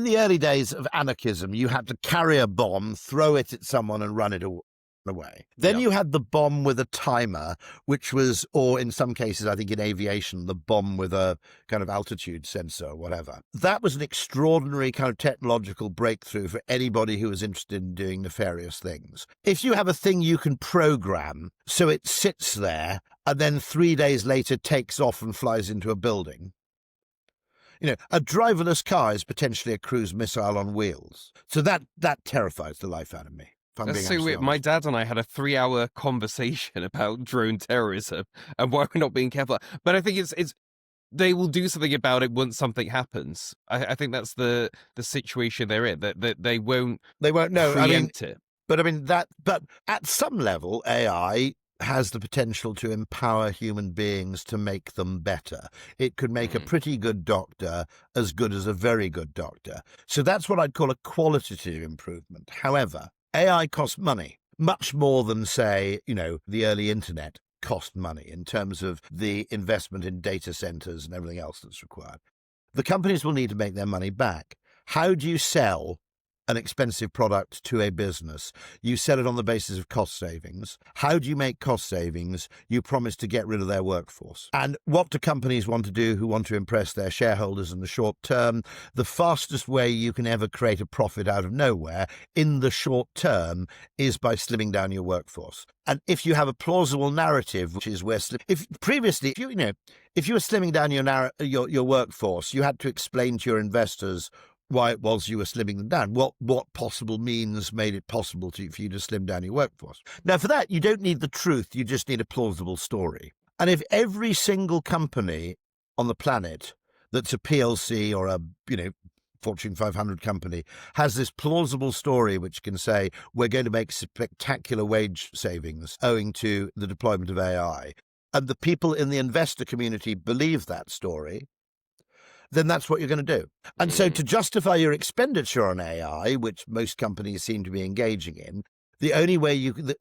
the early days of anarchism, you had to carry a bomb, throw it at someone and run it away. Then you had the bomb with a timer, which was, or in some cases, I think in aviation, the bomb with a kind of altitude sensor or whatever. That was an extraordinary kind of technological breakthrough for anybody who was interested in doing nefarious things. If you have a thing you can program so it sits there and then 3 days later takes off and flies into a building, a driverless car is potentially a cruise missile on wheels. So that terrifies the life out of me. That's so weird. My dad and I had a 3-hour conversation about drone terrorism and why we're not being careful. But I think it's they will do something about it once something happens. I think that's the situation they're in. That they won't know. preempt it. But but at some level, AI has the potential to empower human beings to make them better. It could make a pretty good doctor as good as a very good doctor. So that's what I'd call a qualitative improvement. However, AI costs money, much more than, say, the early internet cost money in terms of the investment in data centers and everything else that's required. The companies will need to make their money back. How do you sell an expensive product to a business? You sell it on the basis of cost savings. How do you make cost savings? You promise to get rid of their workforce. And what do companies want to do who want to impress their shareholders in the short term? The fastest way you can ever create a profit out of nowhere in the short term is by slimming down your workforce. And if you have a plausible narrative, which is where if you were slimming down your workforce, you had to explain to your investors why it was you were slimming them down. What possible means made it possible for you to slim down your workforce? Now, for that, you don't need the truth. You just need a plausible story. And if every single company on the planet that's a PLC or a, Fortune 500 company has this plausible story which can say, we're going to make spectacular wage savings owing to the deployment of AI, and the people in the investor community believe that story, then that's what you're going to do. And so to justify your expenditure on AI, which most companies seem to be engaging in, the only way the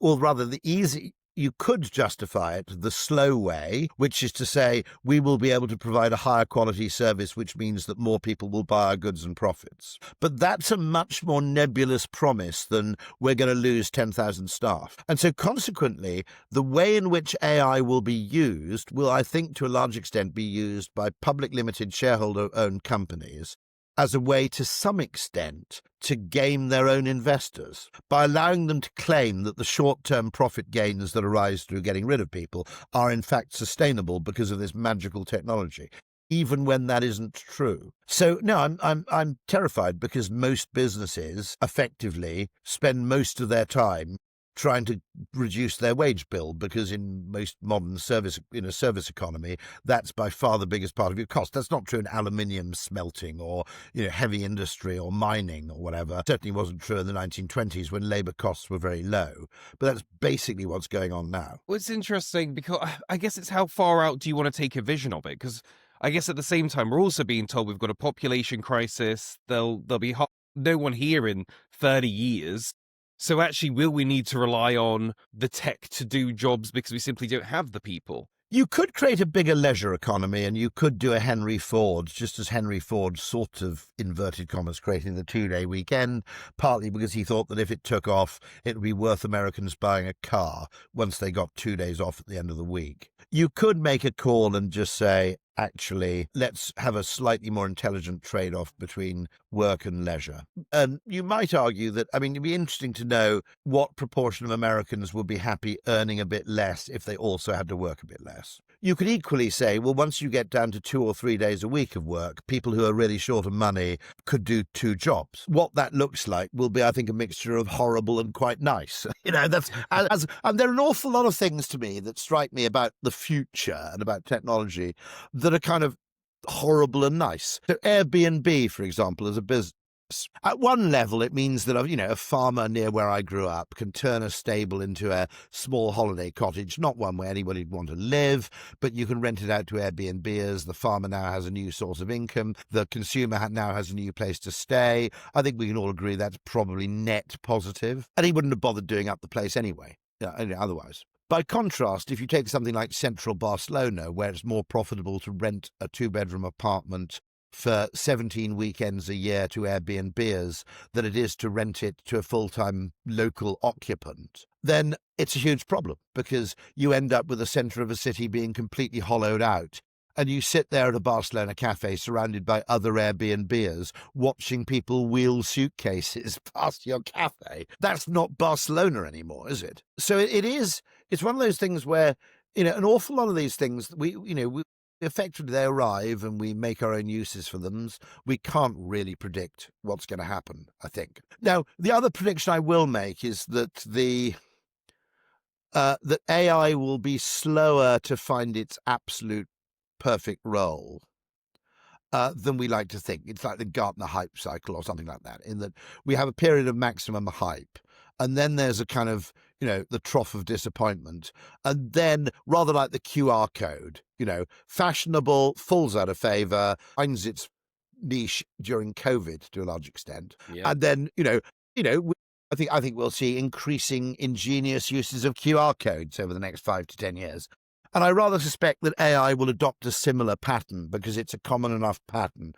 you could justify it the slow way, which is to say we will be able to provide a higher quality service, which means that more people will buy our goods and profits. But that's a much more nebulous promise than we're going to lose 10,000 staff. And so consequently, the way in which AI will be used will, I think, to a large extent be used by public limited shareholder-owned companies as a way to some extent to game their own investors by allowing them to claim that the short-term profit gains that arise through getting rid of people are in fact sustainable because of this magical technology, even when that isn't true. So no, I'm terrified because most businesses effectively spend most of their time trying to reduce their wage bill, because in most modern service economy, that's by far the biggest part of your cost. That's not true in aluminium smelting or heavy industry or mining or whatever. It certainly wasn't true in the 1920s when labor costs were very low. But that's basically what's going on now. Well, it's interesting because I guess it's how far out do you want to take a vision of it? Because I guess at the same time, we're also being told we've got a population crisis. There'll be no one here in 30 years. So actually, will we need to rely on the tech to do jobs because we simply don't have the people? You could create a bigger leisure economy, and you could do a Henry Ford, just as Henry Ford sort of, inverted commas, created the 2-day weekend, partly because he thought that if it took off, it would be worth Americans buying a car once they got 2 days off at the end of the week. You could make a call and just say, actually, let's have a slightly more intelligent trade-off between work and leisure. And you might argue that, it'd be interesting to know what proportion of Americans would be happy earning a bit less if they also had to work a bit less. You could equally say, well, once you get down to 2 or 3 days a week of work, people who are really short of money could do 2 jobs. What that looks like will be, I think, a mixture of horrible and quite nice. And there are an awful lot of things to me that strike me about the future and about technology that are kind of horrible and nice. So Airbnb, for example, as a business, at one level, it means that a farmer near where I grew up can turn a stable into a small holiday cottage, not one where anybody would want to live, but you can rent it out to Airbnbers. The farmer now has a new source of income. The consumer now has a new place to stay. I think we can all agree that's probably net positive. And he wouldn't have bothered doing up the place anyway, otherwise. By contrast, if you take something like central Barcelona, where it's more profitable to rent a 2-bedroom apartment for 17 weekends a year to Airbnbers than it is to rent it to a full-time local occupant, then it's a huge problem, because you end up with the centre of a city being completely hollowed out. And you sit there at a Barcelona cafe surrounded by other Airbnbers watching people wheel suitcases past your cafe. That's not Barcelona anymore, is it? So it's one of those things where, an awful lot of these things, we effectively they arrive and we make our own uses for them. We can't really predict what's going to happen, I think. Now, the other prediction I will make is that that AI will be slower to find its absolute perfect role than we like to think. It's like the Gartner hype cycle or something like that, in that we have a period of maximum hype, and then there's a kind of, the trough of disappointment. And then, rather like the QR code, fashionable, falls out of favor, finds its niche during COVID to a large extent. Yeah. And then, I think we'll see increasing ingenious uses of QR codes over the next 5 to 10 years. And I rather suspect that AI will adopt a similar pattern, because it's a common enough pattern.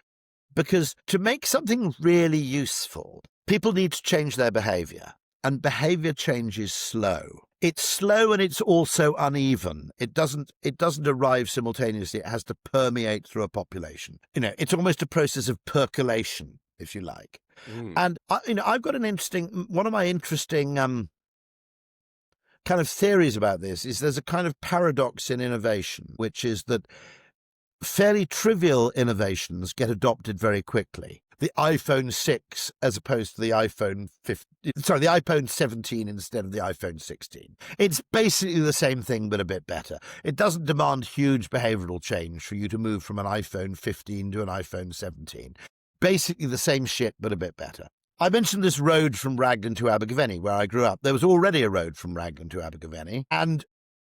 Because to make something really useful, people need to change their behavior. And behavior change is slow. It's slow, and it's also uneven. It doesn't arrive simultaneously. It has to permeate through a population. It's almost a process of percolation, if you like. And I've got one of my interesting kind of theories about this is there's a kind of paradox in innovation, which is that fairly trivial innovations get adopted very quickly. The iPhone 6 as opposed to the iPhone 17 instead of the iPhone 16. It's basically the same thing, but a bit better. It doesn't demand huge behavioral change for you to move from an iPhone 15 to an iPhone 17. Basically the same shit, but a bit better. I mentioned this road from Raglan to Abergavenny, where I grew up. There was already a road from Raglan to Abergavenny, and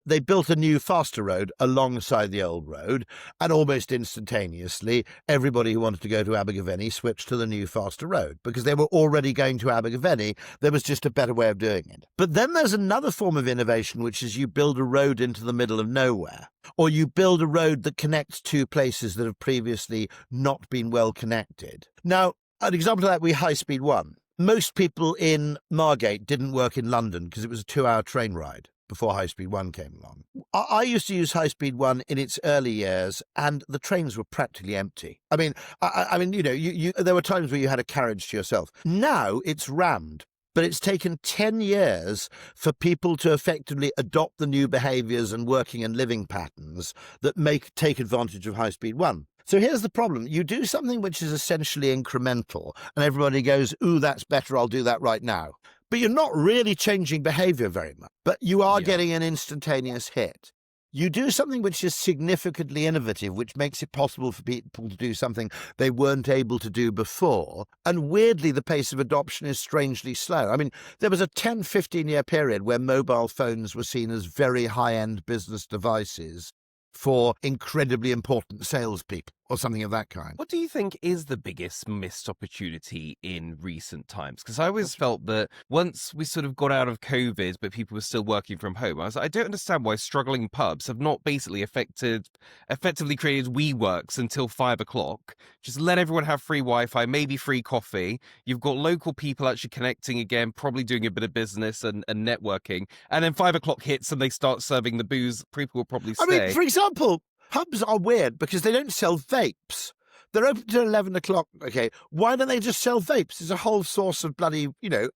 they built a new, faster road alongside the old road, and almost instantaneously, everybody who wanted to go to Abergavenny switched to the new, faster road because they were already going to Abergavenny. There was just a better way of doing it. But then there's another form of innovation, which is you build a road into the middle of nowhere, or you build a road that connects two places that have previously not been well connected. Now, an example of that would be High Speed 1. Most people in Margate didn't work in London because it was a 2-hour train ride before High Speed 1 came along. I used to use High Speed 1 in its early years, and the trains were practically empty. I mean, there were times where you had a carriage to yourself. Now it's rammed. But it's taken 10 years for people to effectively adopt the new behaviours and working and living patterns that take advantage of High Speed 1. So here's the problem. You do something which is essentially incremental, and everybody goes, ooh, that's better, I'll do that right now. But you're not really changing behaviour very much, but you are getting an instantaneous hit. You do something which is significantly innovative, which makes it possible for people to do something they weren't able to do before. And weirdly, the pace of adoption is strangely slow. I mean, there was a 10, 15-year period where mobile phones were seen as very high-end business devices for incredibly important salespeople or something of that kind. What do you think is the biggest missed opportunity in recent times? Because I always felt that once we sort of got out of COVID, but people were still working from home, I don't understand why struggling pubs have not basically effectively created WeWorks until 5 o'clock. Just let everyone have free Wi-Fi, maybe free coffee. You've got local people actually connecting again, probably doing a bit of business and networking. And then 5 o'clock hits and they start serving the booze. People will probably stay. I mean, for example, pubs are weird because they don't sell vapes. They're open till 11 o'clock. Okay, why don't they just sell vapes? It's a whole source of bloody,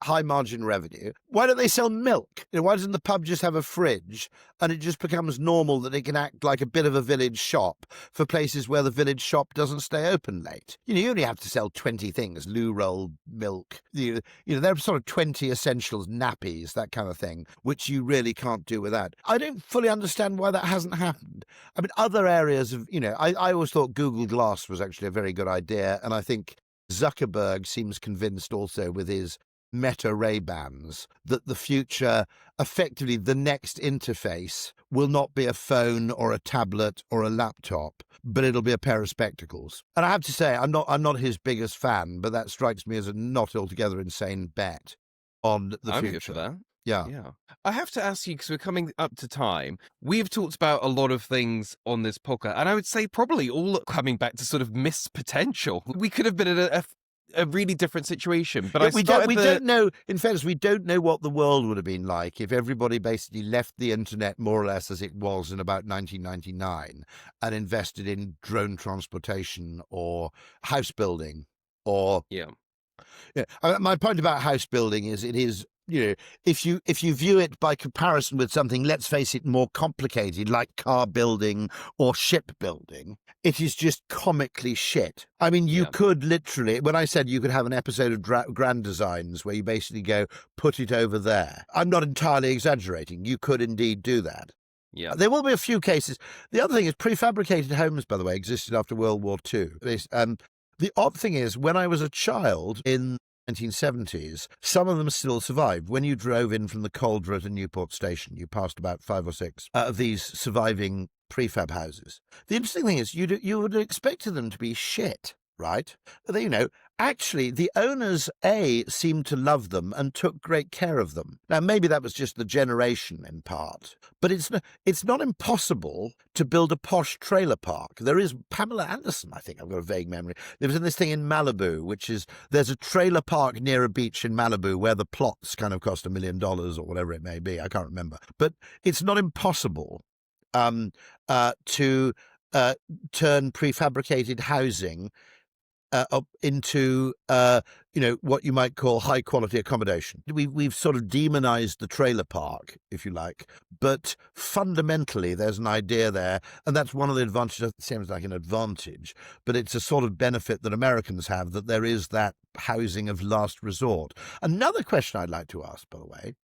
high margin revenue. Why don't they sell milk? Why doesn't the pub just have a fridge and it just becomes normal that it can act like a bit of a village shop for places where the village shop doesn't stay open late? You only have to sell 20 things, loo roll, milk. There are sort of 20 essentials, nappies, that kind of thing, which you really can't do without. I don't fully understand why that hasn't happened. I mean, other areas of, I always thought Google Glass was actually a very good idea, and I think Zuckerberg seems convinced also with his Meta Ray-Bans that the future, effectively the next interface, will not be a phone or a tablet or a laptop, but it'll be a pair of spectacles. And I have to say, I'm not his biggest fan, but that strikes me as a not altogether insane bet on the I'm future. good for that. Yeah. I have to ask you, because we're coming up to time, we've talked about a lot of things on this podcast, and I would say probably all coming back to sort of missed potential. We could have been in a really different situation, but we don't know, in fairness, we don't know what the world would have been like if everybody basically left the internet more or less as it was in about 1999 and invested in drone transportation or house building or... Yeah. My point about house building is it is, if you view it by comparison with something, let's face it, more complicated, like car building or ship building, it is just comically shit. I mean, you could literally, when I said you could have an episode of Grand Designs where you basically go, put it over there, I'm not entirely exaggerating. You could indeed do that. Yeah. There will be a few cases. The other thing is prefabricated homes, by the way, existed after World War II. The odd thing is, when I was a child in 1970s, some of them still survived. When you drove in from the Calder to Newport Station, you passed about 5 or 6 of these surviving prefab houses. The interesting thing is you would have expected them to be shit, right? Actually, the owners, seemed to love them and took great care of them. Now, maybe that was just the generation in part, but it's not impossible to build a posh trailer park. There is Pamela Anderson, I think, I've got a vague memory. There was in this thing in Malibu, there's a trailer park near a beach in Malibu where the plots kind of cost $1 million or whatever it may be. I can't remember. But it's not impossible to turn prefabricated housing into what you might call high quality accommodation. We've sort of demonized the trailer park, if you like, but fundamentally there's an idea there, and that's one of the advantages. It seems like an advantage, but it's a sort of benefit that Americans have, that there is that housing of last resort. Another question I'd like to ask, by the way,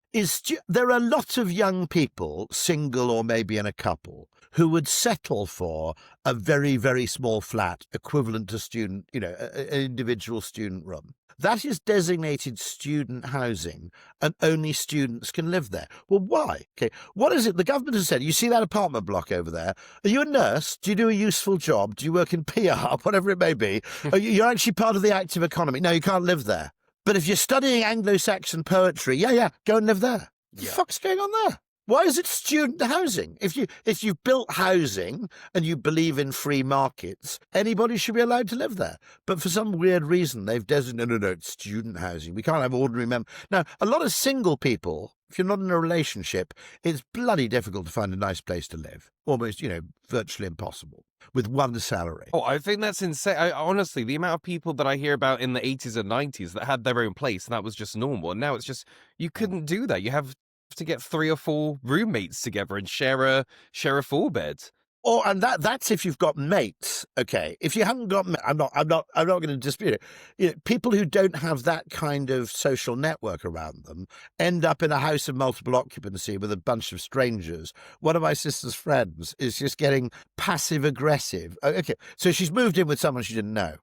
there are a lot of young people, single or maybe in a couple, who would settle for a very, very small flat equivalent to student, an individual student room. That is designated student housing, and only students can live there. Well, why? Okay, what is it? The government has said, you see that apartment block over there? Are you a nurse? Do you do a useful job? Do you work in PR? Whatever it may be. You're actually part of the active economy. No, you can't live there. But if you're studying Anglo-Saxon poetry, go and live there. What the fuck's going on there? Why is it student housing? If you've built housing and you believe in free markets, anybody should be allowed to live there. But for some weird reason, they've designated, no, it's student housing. We can't have ordinary members. Now, a lot of single people, if you're not in a relationship, it's bloody difficult to find a nice place to live. Almost, virtually impossible with one salary. Oh, I think that's insane. Honestly, the amount of people that I hear about in the 80s and 90s that had their own place and that was just normal. And now it's just, you couldn't do that. You have to get 3 or 4 roommates together and share a 4-bed. And that's if you've got mates. Okay, if you haven't got, I'm not going to dispute it. People who don't have that kind of social network around them end up in a house of multiple occupancy with a bunch of strangers. One of my sister's friends is just getting passive aggressive. Okay, so she's moved in with someone she didn't know.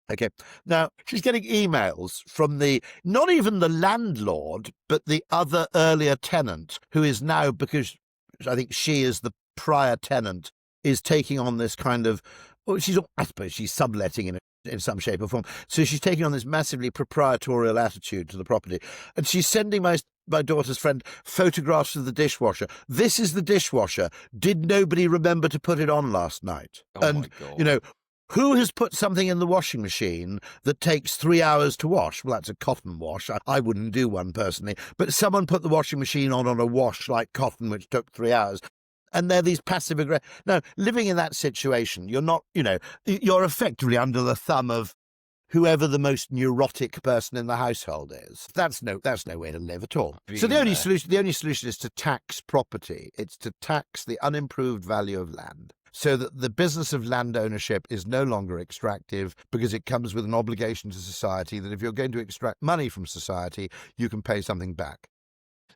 Okay, now she's getting emails from not even the landlord, but the other earlier tenant, who is now, because I think she is the prior tenant, is taking on this kind of, I suppose she's subletting in some shape or form. So she's taking on this massively proprietorial attitude to the property. And she's sending my daughter's friend photographs of the dishwasher. This is the dishwasher. Did nobody remember to put it on last night? Oh, my God. Who has put something in the washing machine that takes 3 hours to wash? Well, that's a cotton wash. I wouldn't do one personally. But someone put the washing machine on a wash like cotton, which took 3 hours. And they're these passive aggressive. Now, living in that situation, you're not, you're effectively under the thumb of whoever the most neurotic person in the household is. That's no way to live at all. So the only solution is to tax property. It's to tax the unimproved value of land, so that the business of land ownership is no longer extractive, because it comes with an obligation to society that if you're going to extract money from society, you can pay something back.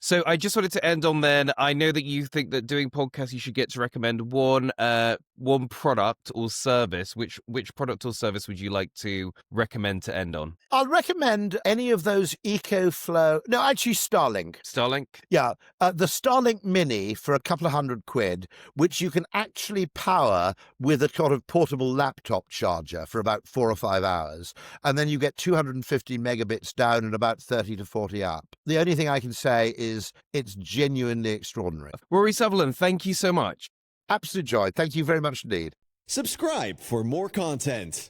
So I just wanted to end on then. I know that you think that doing podcasts, you should get to recommend one product or service. Which product or service would you like to recommend to end on? I'll recommend any of those EcoFlow. No, actually Starlink. Starlink? Yeah. The Starlink Mini for a couple of £100, which you can actually power with a sort of portable laptop charger for about 4 or 5 hours. And then you get 250 megabits down and about 30 to 40 up. The only thing I can say is it's genuinely extraordinary. Rory Sutherland, thank you so much. Absolute joy. Thank you very much indeed. Subscribe for more content.